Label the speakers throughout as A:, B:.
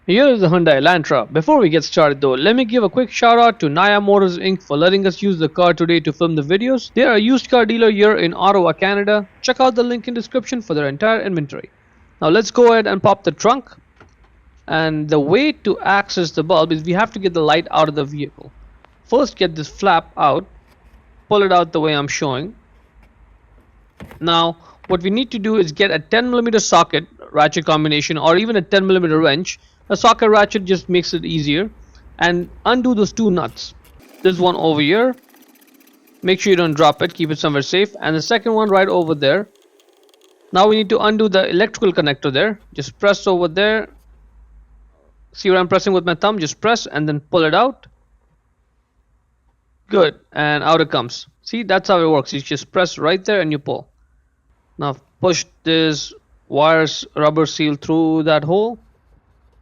A: Here is the Hyundai Elantra. Before we get started though, let me give a quick shout out to Naya Motors Inc. for letting us use the car today to film the videos. They are a used car dealer here in Ottawa, Canada. Check out the link in description for their entire inventory. Now let's go ahead and pop the trunk. And the way to access the bulb is we have to get the light out of the vehicle. First get this flap out, pull it out the way I'm showing. Now what we need to do is get a 10mm socket ratchet combination or even a 10mm wrench. A socket ratchet just makes it easier, and undo those two nuts. This one over here, make sure you don't drop it, keep it somewhere safe, and the second one right over there. Now we need to undo the electrical connector there. Just press over there. See what I'm pressing with my thumb? Just press and then pull it out. Good, and out it comes. See, that's how it works. You just press right there and you pull. Now push this wires rubber seal through that hole.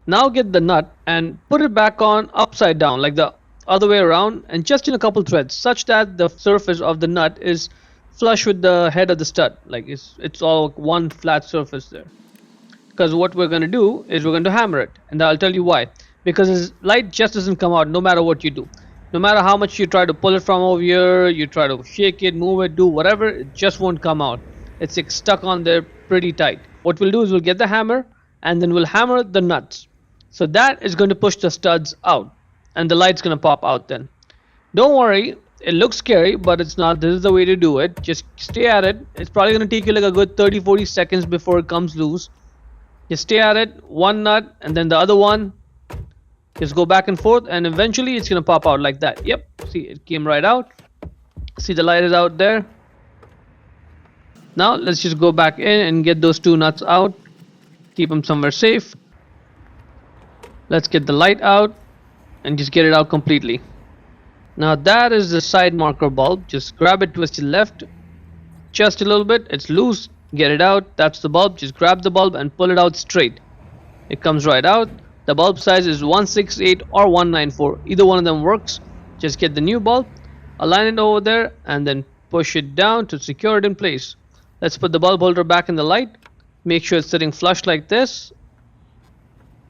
A: Now get the nut and put it back on upside down, like the other way around, and just in a couple threads, such that the surface of the nut is flush with the head of the stud. Like it's all one flat surface there. Because what we're going to do is we're going to hammer it, and I'll tell you why. Because this light just doesn't come out no matter what you do. No matter how much you try to pull it from over here, you try to shake it, move it, do whatever, it just won't come out. It's stuck on there pretty tight. What we'll do is we'll get the hammer and then we'll hammer the nuts. So that is going to push the studs out, and the light's going to pop out then. Don't worry, it looks scary, but it's not. This is the way to do it. Just stay at it. It's probably going to take you like a good 30-40 seconds before it comes loose. Just stay at it, one nut and then the other one. Just go back and forth, and eventually it's going to pop out like that. Yep, see, it came right out. See, the light is out there. Now let's just go back in and get those two nuts out. Keep them somewhere safe. Let's get the light out and just get it out completely. Now that is the side marker bulb. Just grab it, twist it left just a little bit. It's loose. Get it out. That's the bulb. Just grab the bulb and pull it out straight. It comes right out. The bulb size is 168 or 194. Either one of them works. Just get the new bulb, align it over there, and then push it down to secure it in place. Let's put the bulb holder back in the light. Make sure it's sitting flush like this.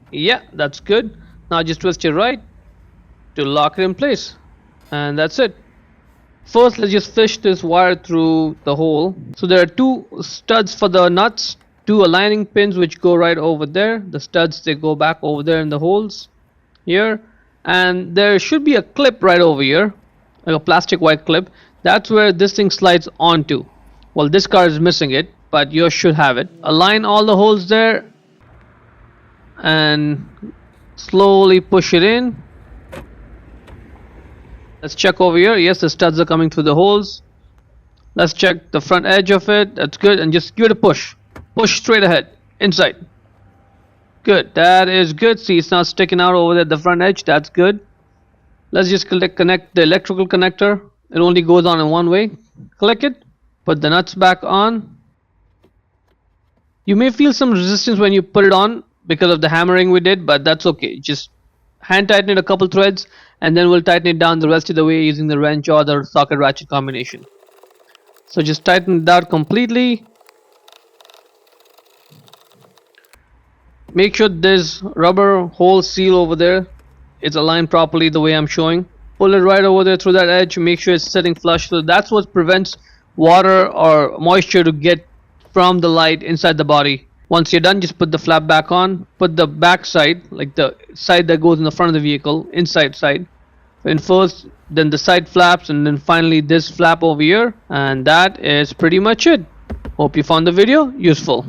A: Yeah, that's good. Now just twist it right to lock it in place, and that's it. First let's just fish this wire through the hole. So there are two studs for the nuts, two aligning pins which go right over there. The studs, they go back over there in the holes here, and there should be a clip right over here, like a plastic white clip. That's where this thing slides onto. Well, this car is missing it, but yours should have it. Align all the holes there and slowly push it in. Let's check over here. Yes, the studs are coming through the holes. Let's check the front edge of it. That's good, and just give it a push. Push straight ahead, inside. Good, that is good. See, it's not sticking out over there at the front edge. That's good. Let's just connect the electrical connector. It only goes on in one way. Click it, put the nuts back on. You may feel some resistance when you put it on because of the hammering we did, but that's okay. Just hand tighten it a couple threads, and then we'll tighten it down the rest of the way using the wrench or the socket ratchet combination. So just tighten it out completely. Make sure this rubber hole seal over there is aligned properly the way I'm showing. Pull it right over there through that edge. Make sure it's sitting flush. So that's what prevents water or moisture to get from the light inside the body. Once you're done, just put the flap back on. Put the back side, like the side that goes in the front of the vehicle, inside side. And first, then the side flaps, and then finally this flap over here. And that is pretty much it. Hope you found the video useful.